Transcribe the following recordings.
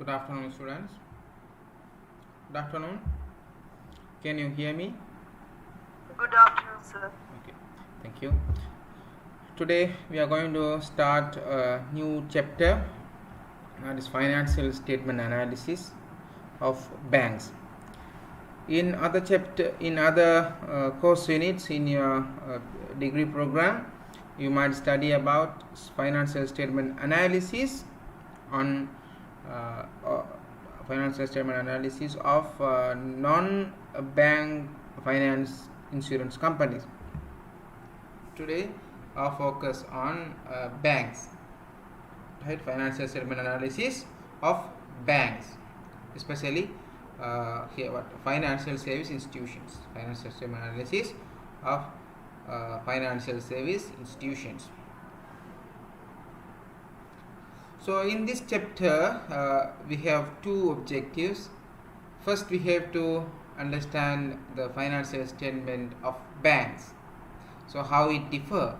Good afternoon, students. Good afternoon. Can you hear me? Good afternoon, sir. Okay, thank you. Today we are going to start a new chapter, that is financial statement analysis of banks. In other course units in your degree program, you might study about financial statement analysis on financial statement analysis of non-bank finance insurance companies. Today our focus on banks, right? Financial statement analysis of banks, especially here what financial service institutions. Financial statement analysis of financial service institutions. So in this chapter we have two objectives. First, we have to understand the financial statement of banks, so how it differ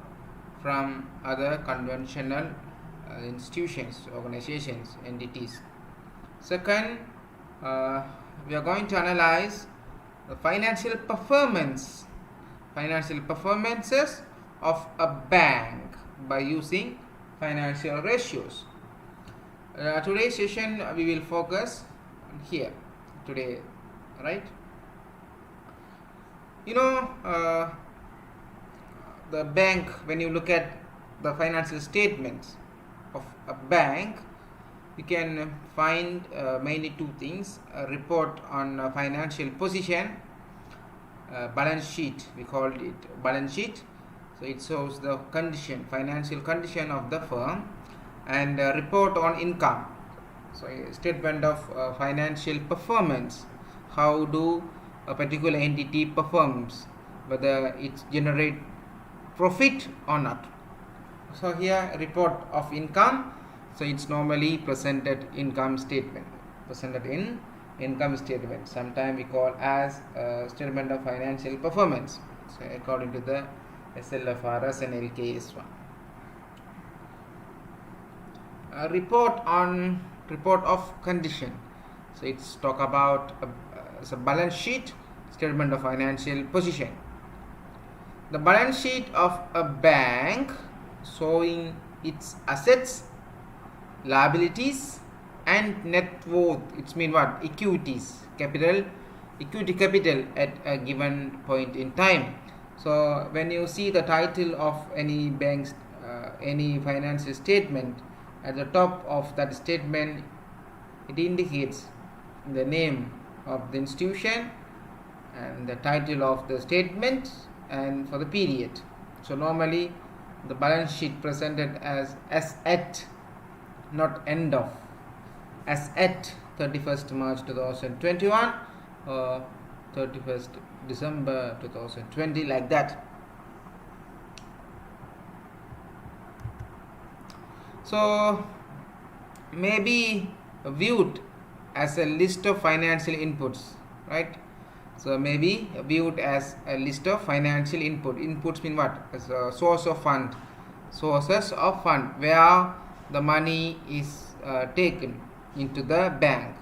from other conventional institutions, organizations, entities. Second, we are going to analyze the financial performances of a bank by using financial ratios. Today's session we will focus on here today, right? The bank, when you look at the financial statements of a bank, you can find mainly two things: a report on financial position, balance sheet, we called it balance sheet, so it shows the financial condition of the firm, and a report on income, so a statement of financial performance, how do a particular entity performs, whether it generate profit or not. So here, report of income, so it's normally presented in income statement. Sometimes we call as a statement of financial performance, so according to the SLFRS and LKS one. A report of condition, so it's talk about a balance sheet, statement of financial position. The balance sheet of a bank showing its assets, liabilities, and net worth. It's mean what? Equity capital at a given point in time. So when you see the title of any bank's any financial statement, at the top of that statement it indicates the name of the institution and the title of the statement and for the period. So normally the balance sheet presented as at, not end of, as at 31st March 2021 or 31st December 2020, like that. So maybe viewed as a list of financial inputs, right? So maybe viewed as a list of financial inputs mean what? As a sources of fund, where the money is taken into the bank,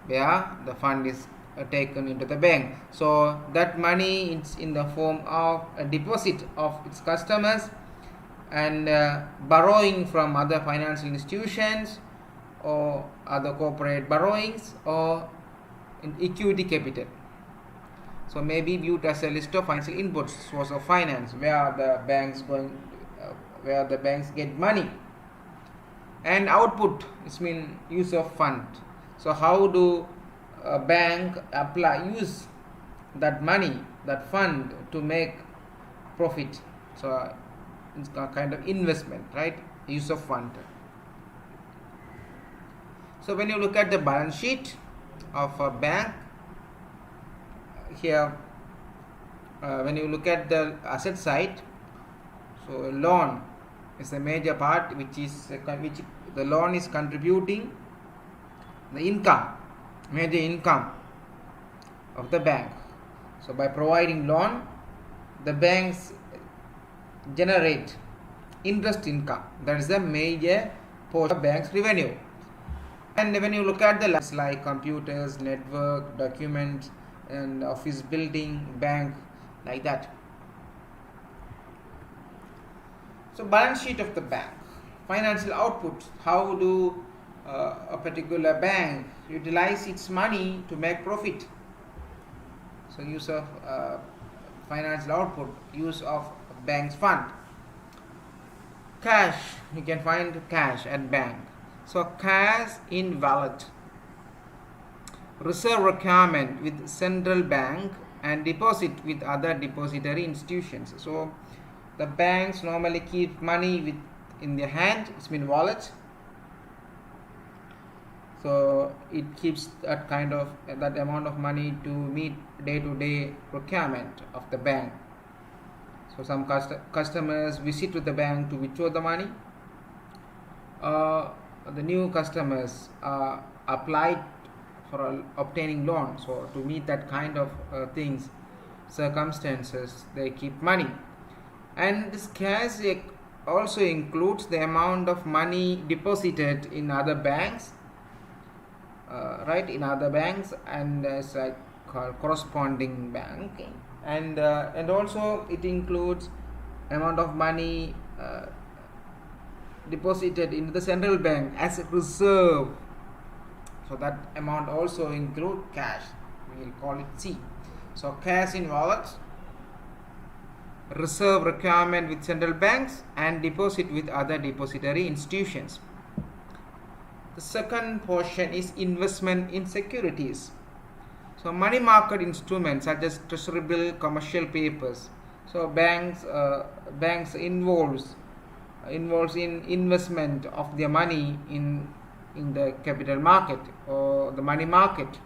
where the fund is taken into the bank. So that money is in the form of a deposit of its customers, and borrowing from other financial institutions or other corporate borrowings, or in equity capital. So maybe viewed as a list of financial inputs, source of finance, where the banks get money. And output, it means use of fund. So how do a bank use that money, that fund, to make profit? So it's a kind of investment, right? Use of fund. So when you look at the balance sheet of a bank, here when you look at the asset side, so loan is a major part, which the loan is contributing the major income of the bank. So by providing loan, the banks generate interest income. That is the major portion of bank's revenue. And when you look at the labs like computers, network, documents, and office building, bank, like that. So balance sheet of the bank, financial output. How do a particular bank utilize its money to make profit? So use of financial output, use of bank's fund. Cash, you can find cash at bank. So cash in wallet, reserve requirement with central bank, and deposit with other depository institutions. So the banks normally keep money with in their hand, it's mean wallet. So it keeps that kind of that amount of money to meet day-to-day requirement of the bank. So some customers visit to the bank to withdraw the money. The new customers applied for obtaining loan. So to meet that kind of things, circumstances, they keep money. And this cash also includes the amount of money deposited in other banks, right, in other banks, and as I call corresponding bank, and also it includes amount of money deposited in the central bank as a reserve. So that amount also include cash. We will call it C. So cash in wallet, reserve requirement with central banks, and deposit with other depository institutions. The second portion is investment in securities. So money market instruments such as treasury bill, commercial papers. So banks involves in investment of their money in the capital market or the money market.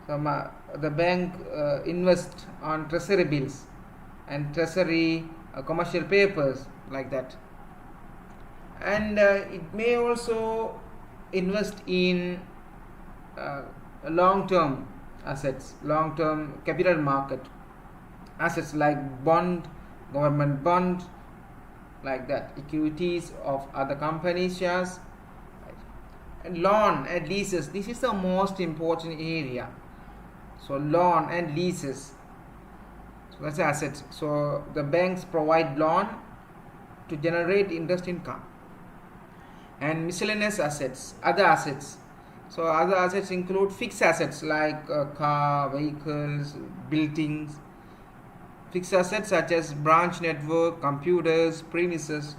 So the bank invest on treasury bills and treasury commercial papers, like that. And it may also invest in long-term assets, long-term capital market assets like bond, government bond, like that, equities of other companies' shares, and loan and leases. This is the most important area. So loan and leases, so that's assets. So the banks provide loan to generate interest income. And miscellaneous assets, other assets. So other assets include fixed assets like car, vehicles, buildings. Fixed assets such as branch network, computers, premises,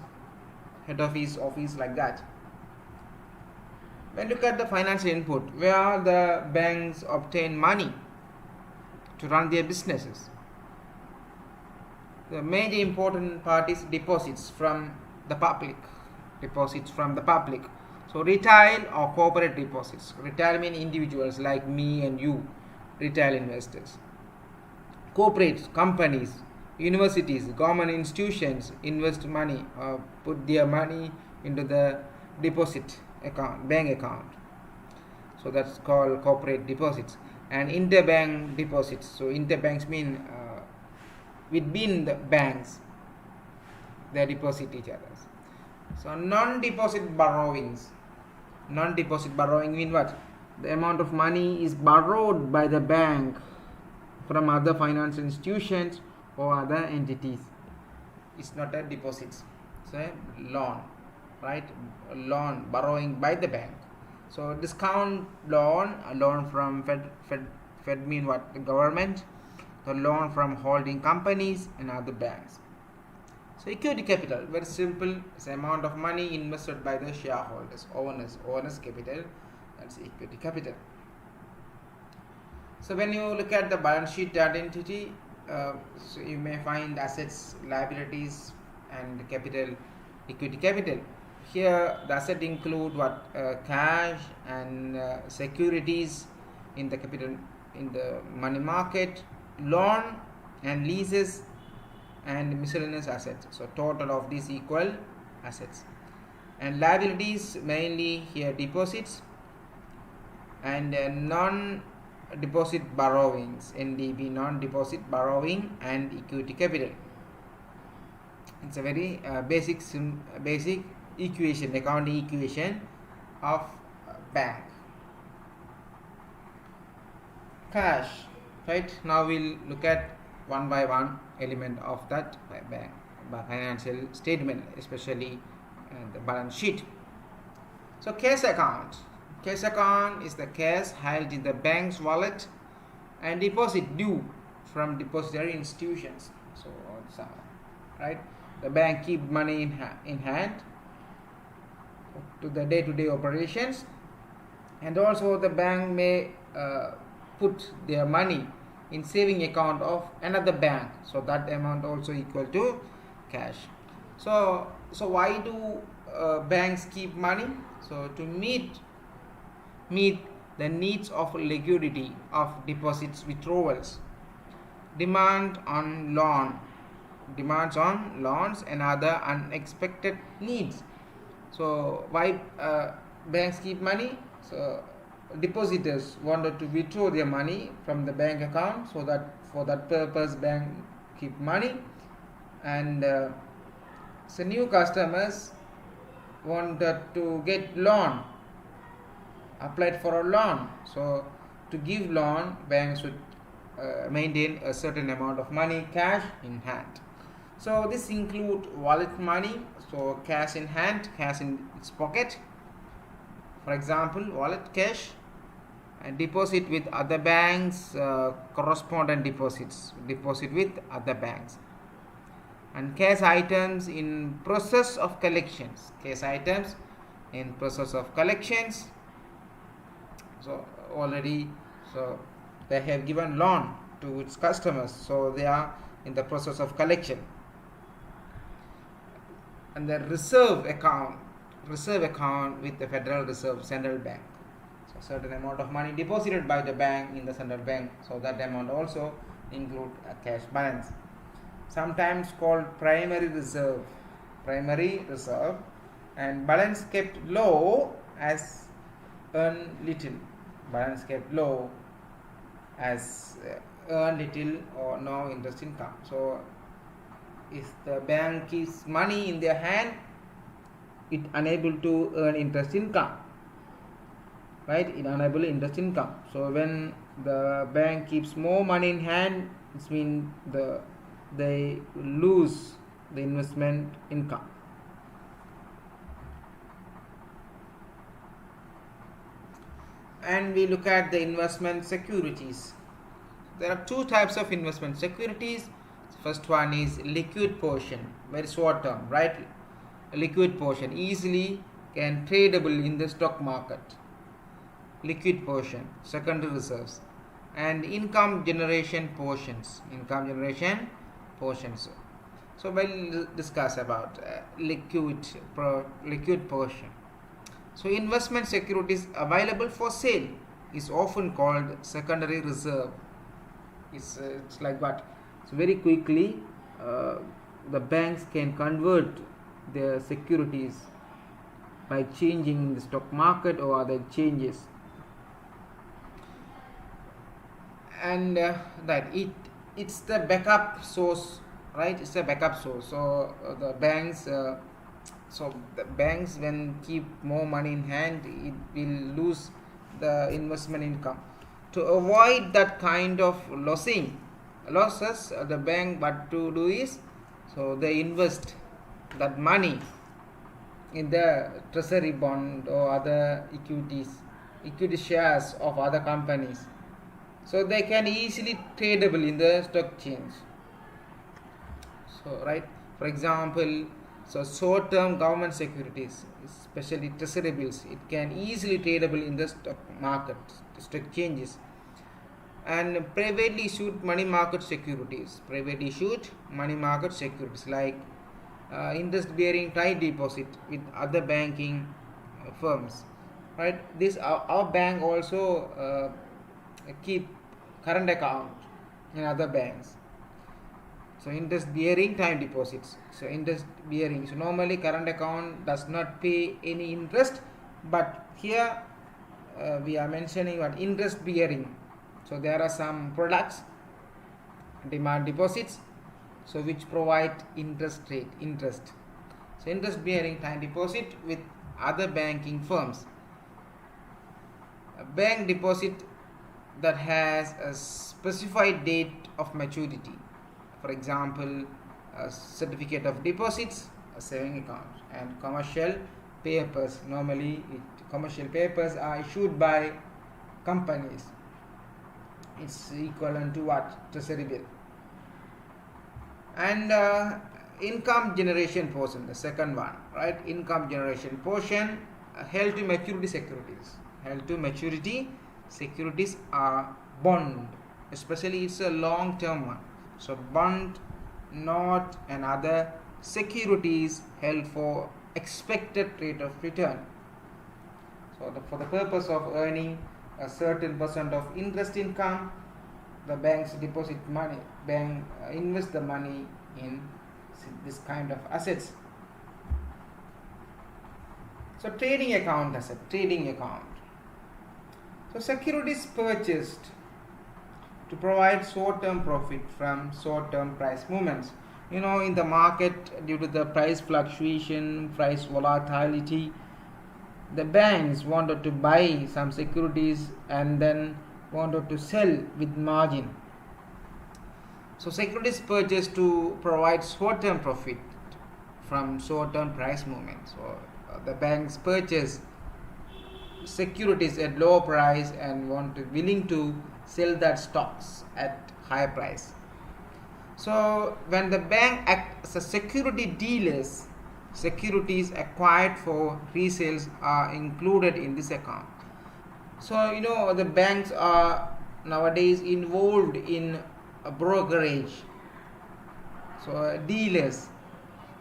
head office, like that. When you look at the financial input, where the banks obtain money to run their businesses, the major important part is deposits from the public. So retail or corporate deposits. Retail means individuals like me and you, retail investors. Corporate companies, universities, government institutions invest money or put their money into the deposit account, bank account. So that's called corporate deposits. And interbank deposits. So interbanks mean within the banks they deposit each other. So non-deposit borrowings. Non-deposit borrowing mean what? The amount of money is borrowed by the bank from other financial institutions or other entities. It's not a deposit. It's a loan, right? A loan, borrowing by the bank. So discount loan, a loan from Fed mean what? The government. The loan from holding companies and other banks. So equity capital, very simple. It's the amount of money invested by the shareholders, owners capital. That's equity capital. So when you look at the balance sheet identity, so you may find assets, liabilities, and capital, equity capital. Here the asset include what? Cash and securities in the capital, in the money market, loan and leases, and miscellaneous assets. So total of these equal assets. And liabilities mainly here deposits and non-deposit borrowings, NDB, non-deposit borrowing, and equity capital. It's a very basic equation, accounting equation of bank. Cash, right? Now we'll look at one by one element of that bank financial statement, especially the balance sheet. So cash account. Cash account is the cash held in the bank's wallet and deposit due from depository institutions. So right, the bank keep money in hand to the day-to-day operations, and also the bank may put their money in saving account of another bank, so that amount also equal to cash. So why do banks keep money? So to meet the needs of liquidity of deposits, withdrawals, demands on loans and other unexpected needs. So why banks keep money? So depositors wanted to withdraw their money from the bank account, so that for that purpose bank keep money. And so new customers wanted to get loan, applied for a loan. So to give loan, banks should maintain a certain amount of money, cash in hand. So this include wallet money, so cash in hand, cash in its pocket. For example, wallet cash, and deposit with other banks, correspondent deposits, deposit with other banks. And cash items in process of collections, cash items in process of collections. So already, so they have given loan to its customers, so they are in the process of collection. And the reserve account with the Federal Reserve Central Bank, so certain amount of money deposited by the bank in the central bank, so that amount also include a cash balance, sometimes called primary reserve, and balance kept low as earn little, balance kept low as earn little or no interest income. So if the bank keeps money in their hand, it unable to earn interest income, right? It unable interest income. So when the bank keeps more money in hand, it means they lose the investment income. And we look at the investment securities. There are two types of investment securities. First one is liquid portion, very short term, right? A liquid portion, easily can tradable in the stock market. Liquid portion, secondary reserves, and income generation portions. So we'll discuss about liquid portion. So investment securities available for sale is often called secondary reserve. It's like what? So very quickly the banks can convert their securities by changing the stock market or other changes, and that it's the backup source, right? It's a backup source. So the banks when keep more money in hand, it will lose the investment income. To avoid that kind of losses, the bank what to do is, so they invest that money in the treasury bond or other equity shares of other companies, so they can easily tradable in the stock exchange. So right, for example, so short-term government securities, especially treasury bills, it can easily tradable in the stock market, stock exchanges. And privately issued money market securities, like interest-bearing time deposit with other banking firms, right? This our bank also keep current account in other banks. So interest-bearing time deposits. So interest-bearing. So normally current account does not pay any interest, but here we are mentioning what interest-bearing. So there are some products, demand deposits, so which provide interest. So interest bearing time deposit with other banking firms. A bank deposit that has a specified date of maturity. For example, a certificate of deposits, a saving account, and commercial papers. Normally, commercial papers are issued by companies. It's equivalent to what? Treasury bill. And income generation portion, the second one, right? Income generation portion, held to maturity securities. Held to maturity securities are bond, especially it's a long term one. So bond, note, and other securities held for expected rate of return. So for the purpose of earning a certain percent of interest income, the banks deposit money, bank invest the money in this kind of assets. So trading account asset, trading account. So securities purchased to provide short-term profit from short-term price movements. In the market, due to the price fluctuation, price volatility, the banks wanted to buy some securities and then wanted to sell with margin. So securities purchased to provide short-term profit from short-term price movements. So the banks purchase securities at low price and willing to sell that stocks at high price. So when the bank acts as a security dealers, securities acquired for resales are included in this account. So the banks are nowadays involved in a brokerage, so dealers,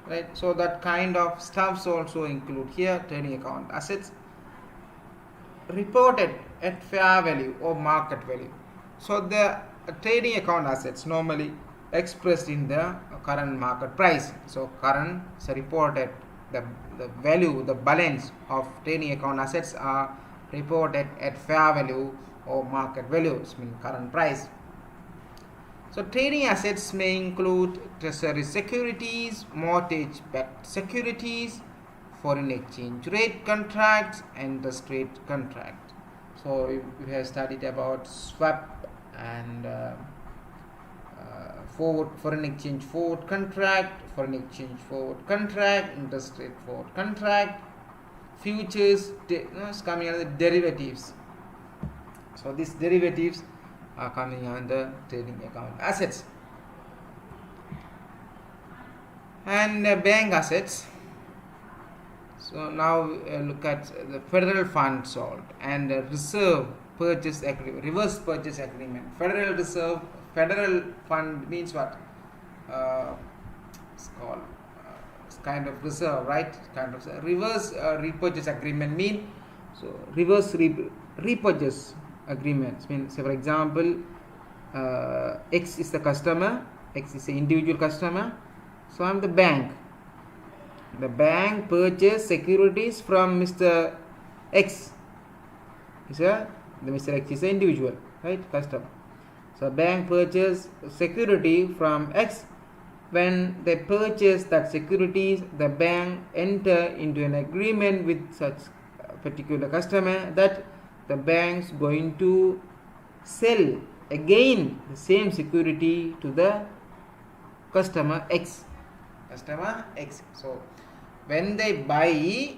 right? So that kind of stuffs also include here. Trading account assets reported at fair value or market value. So the trading account assets normally expressed in the current market price. So reported the value, the balance of trading account assets are reported at fair value or market values, mean current price. So trading assets may include treasury securities, mortgage-backed securities, foreign exchange rate contracts, and interest rate contract. So we have studied about swap and foreign exchange forward contract, interest rate forward contract, futures, it's coming under derivatives. So these derivatives are coming under trading account assets. And bank assets. So now look at the federal fund sold and reserve purchase agreement, reverse purchase agreement. Federal fund means what? It's called it's kind of reserve, right? Kind of reverse repurchase agreement mean. So reverse repurchase agreements mean, say for example, X is the customer, X is the individual customer. So I'm the bank. The bank purchased securities from Mr. X. The Mr. X is an individual, right? Customer. So bank purchased security from X. When they purchase that securities, the bank enter into an agreement with such a particular customer that the bank's going to sell again the same security to the customer X. So when they buy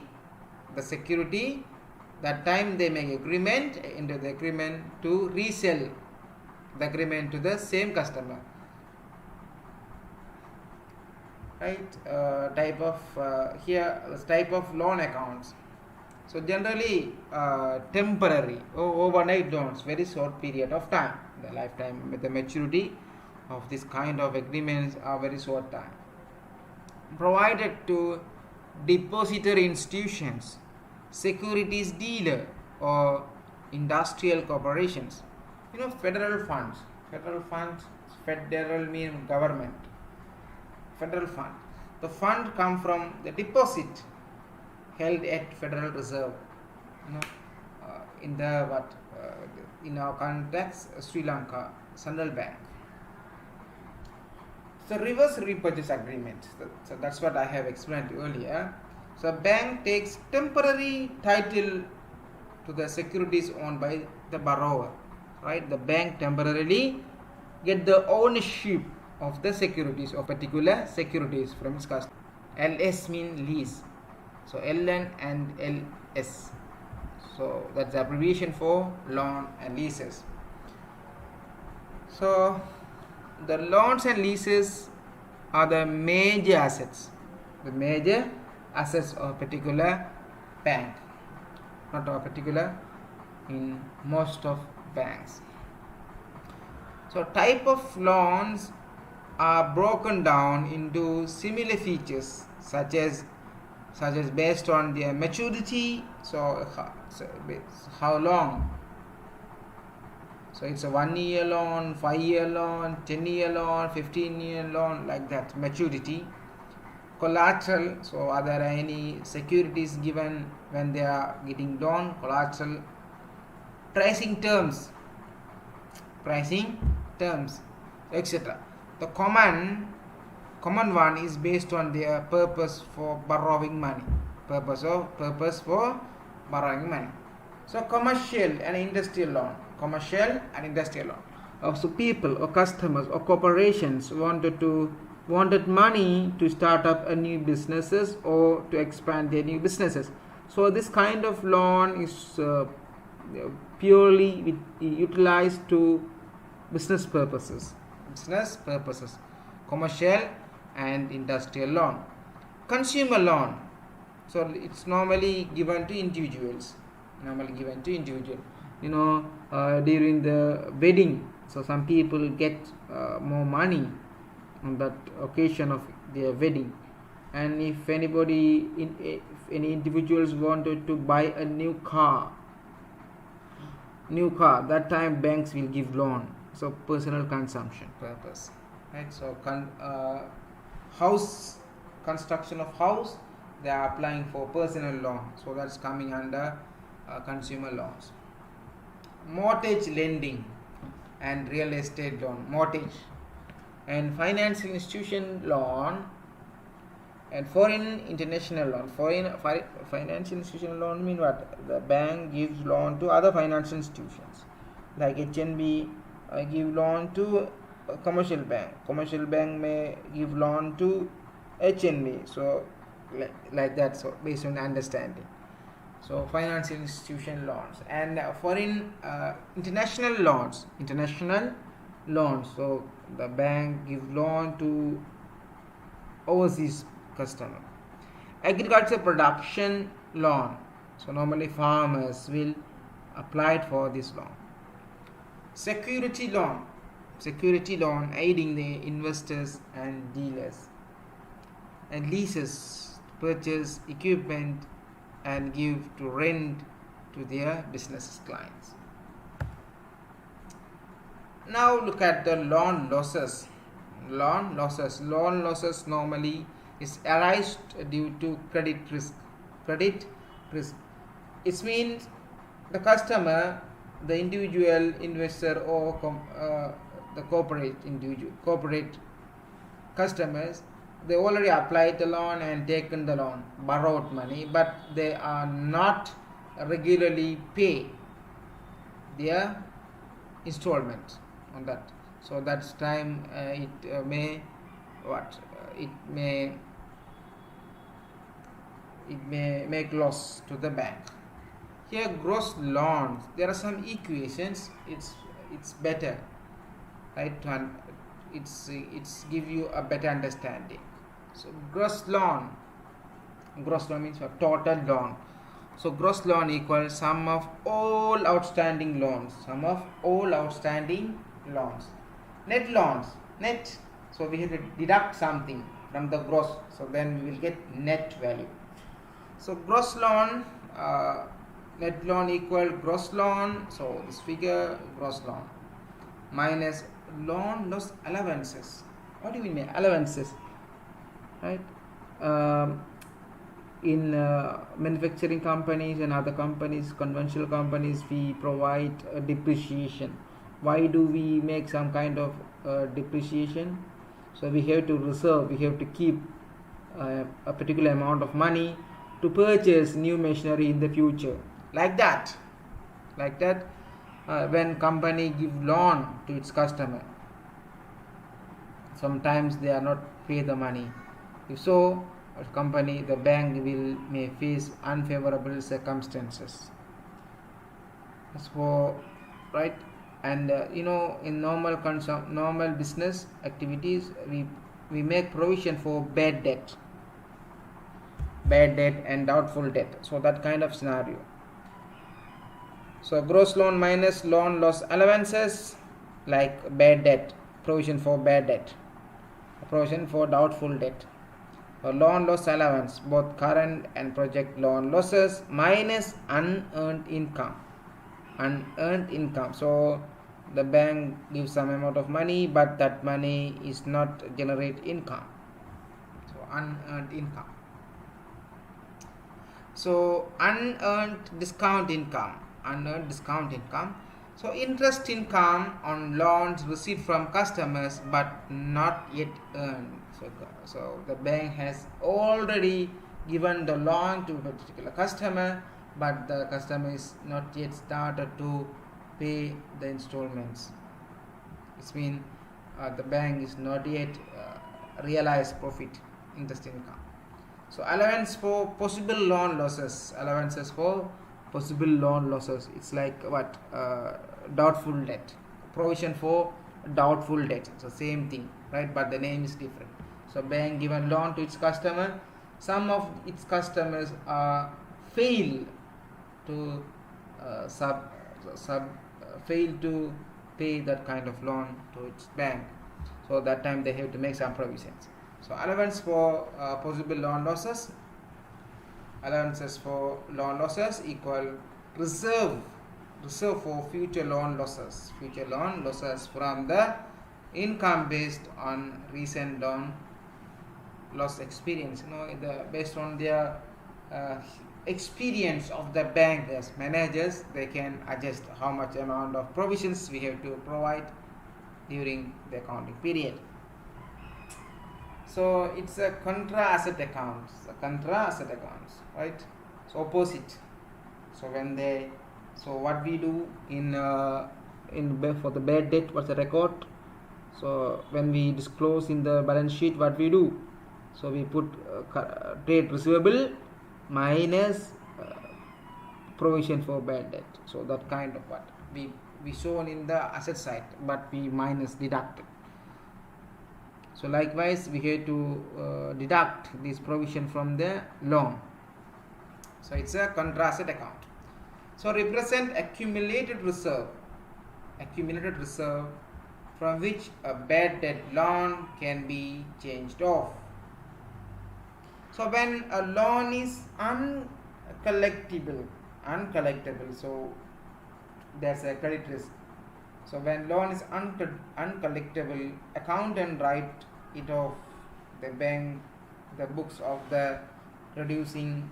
the security, that time they make agreement into the agreement to resell the agreement to the same customer, right? Type of loan accounts. So generally temporary or overnight loans, very short period of time. The lifetime with the maturity of this kind of agreements are very short time. Provided to depository institutions, securities dealer, or industrial corporations. Federal funds. Federal means government. Federal fund. The fund come from the deposit held at Federal Reserve. In the in our context, Sri Lanka Central Bank. So reverse repurchase agreement. So that's what I have explained earlier. So bank takes temporary title to the securities owned by the borrower, right? The bank temporarily get the ownership of the securities of particular securities from its customer. LS mean lease, so LN and LS, so that's the abbreviation for loan and leases. So the loans and leases are the major assets of a particular bank, not a particular, in most of banks. So type of loans are broken down into similar features such as based on their maturity, so how long, so it's a 1 year loan, 5 year loan, 10-year loan, 15-year loan, like that, maturity. Collateral, so are there any securities given when they are getting loan? Collateral. Pricing terms, etc. The common one is based on their purpose for borrowing money. Purpose for borrowing money. So commercial and industrial loan. So people or customers or corporations wanted money to start up a new businesses or to expand their new businesses. So this kind of loan is purely utilized to business purposes. Commercial and industrial loan. Consumer loan, so it's normally given to individuals. During the wedding, so some people get more money on that occasion of their wedding, and if any individuals wanted to buy a new car, that time banks will give loan, so personal consumption purpose, right? So house, construction of house, they are applying for personal loan, so that's coming under consumer loans. Mortgage lending and real estate loan, mortgage and financial institution loan and foreign international loan. Financial institution loan mean what? The bank gives loan to other financial institutions, like HNB give loan to a commercial bank. Commercial bank may give loan to HNB, so like that, so based on understanding. So financial institution loans and foreign international loans. So the bank give loan to overseas customer. Agriculture production loan, so normally farmers will apply for this loan. Security loan aiding the investors and dealers. And leases, purchase equipment and give to rent to their business clients. Now look at the loan losses. Loan losses normally is arised due to credit risk. It means the customer, the individual investor, or the corporate customers, they already applied the loan and taken the loan, borrowed money, but they are not regularly pay their installment on that. So that's time it may make loss to the bank. Here gross loans, there are some equations. It's better, right? It's give you a better understanding. So gross loan means for total loan. So gross loan equals sum of all outstanding loans. Net loans, so we have to deduct something from the gross, so then we will get net value. So gross loan, net loan equal gross loan, so this figure gross loan minus loan loss allowances. What do you mean allowances, right? In manufacturing companies and other companies, conventional companies, we provide depreciation. Why do we make some kind of depreciation? So we have to reserve, we have to keep a particular amount of money to purchase new machinery in the future, like that. Like that, when company give loan to its customer, sometimes they are not pay the money. If so, a company, the bank may face unfavorable circumstances. So, right, and in normal business activities, we make provision for bad debt and doubtful debt. So that kind of scenario. So gross loan minus loan loss allowances, like bad debt, provision for bad debt, provision for doubtful debt. Loan loss allowance, both current and project loan losses minus unearned income. So the bank gives some amount of money, but that money is not generate income. So unearned income. So unearned discount income. So interest income on loans received from customers but not yet earned. So the bank has already given the loan to a particular customer, but the customer is not yet started to pay the installments. It means the bank is not yet realized profit, interest income. So allowances for possible loan losses. It's like what? Doubtful debt. Provision for doubtful debt. So same thing, right? But the name is different. So bank given loan to its customer. Some of its customers fail to fail to pay that kind of loan to its bank. So that time they have to make some provisions. So allowance for possible loan losses. Allowances for loan losses equal reserve for future loan losses. Future loan losses from the income based on recent loan loss experience. Based on their experience of the bank as managers, they can adjust how much amount of provisions we have to provide during the accounting period. So it's a contra asset accounts, right? So opposite. So what we do for the bad debt, what's the record? So when we disclose in the balance sheet, what we do? So we put trade receivable minus provision for bad debt. So that kind of what we shown in the asset side, but we minus deduct. So likewise, we have to deduct this provision from the loan. So it's a contra asset account. So represent accumulated reserve from which a bad debt loan can be changed off. So when a loan is uncollectible, so there's a credit risk. So when loan is uncollectible, accountant write it off the bank, the books of the reducing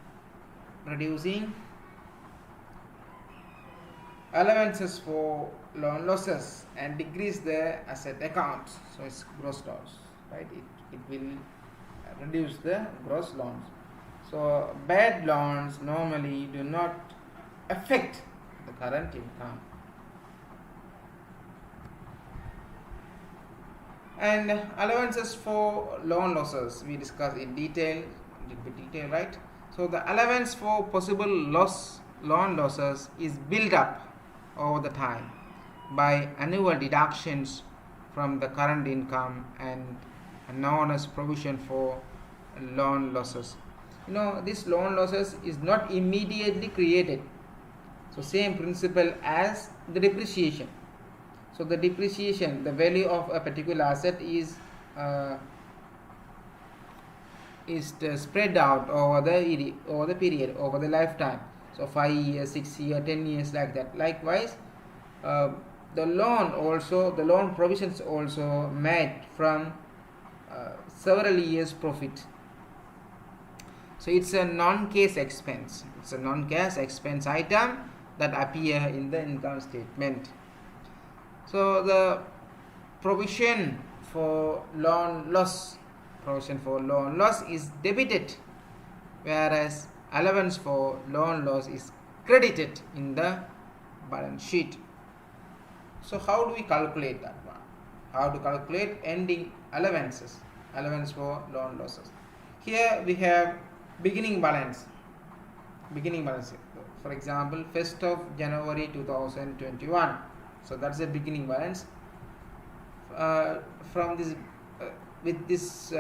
allowances for loan losses and decrease the asset account. So it's gross loss, right? It will reduce the gross loans. So bad loans normally do not affect the current income. And allowances for loan losses we discussed in detail, right? So the allowance for possible loan losses is built up over the time by annual deductions from the current income and known as provision for loan losses. This loan losses is not immediately created. So same principle as the depreciation. So the depreciation, the value of a particular asset is spread out over the period, over the lifetime. So 5 years, 6 years, 10 years, like that. Likewise, the loan provisions also made from several years profit. So it's a non-cash expense. It's a non-cash expense item that appear in the income statement. So the provision for loan loss is debited, whereas allowance for loan loss is credited in the balance sheet. So how do we calculate that one? How to calculate ending allowances, allowance for loan losses? Here we have beginning balance. For example, 1st of January 2021. So that's the beginning balance. From this, with this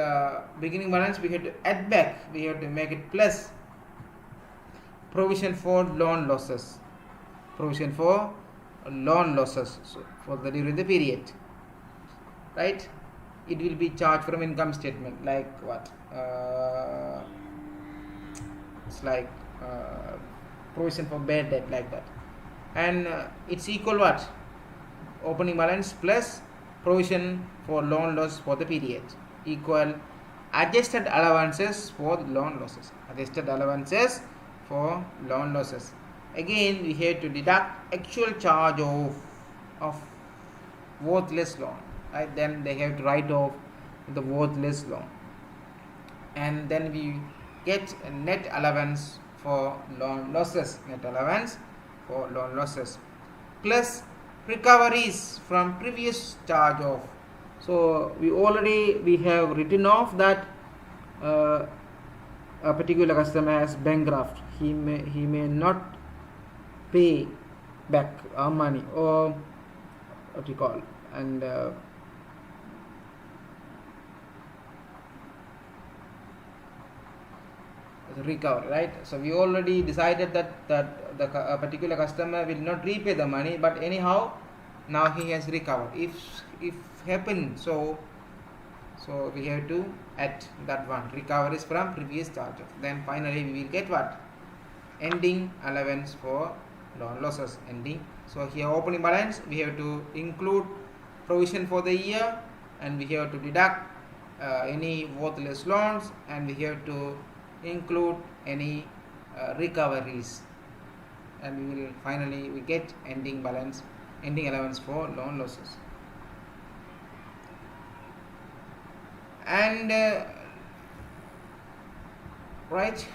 beginning balance, we have to add back. We have to make it plus provision for loan losses. Provision for loan losses, so for the during the period, right? It will be charged from income statement, like what? It's like provision for bad debt, like that, and it's equal what? Opening balance plus provision for loan loss for the period equal adjusted allowances for loan losses. Adjusted allowances for loan losses. Again, we have to deduct actual charge of worthless loan. Right? Then they have to write off the worthless loan, and then we get a net allowance for loan losses. Net allowance for loan losses plus recoveries from previous charge off. So we have written off that a particular customer has bankrupt. He may not pay back our money, or what you call, and recover, right? So we already decided that the particular customer will not repay the money, but anyhow now he has recovered. If happen, so we have to add that one, recoveries from previous charges. Then finally we will get what? Ending allowance for loan losses. Ending. So here opening balance, we have to include provision for the year, and we have to deduct any worthless loans, and we have to include any recoveries, and we will finally get ending balance, ending allowance for loan losses. And right.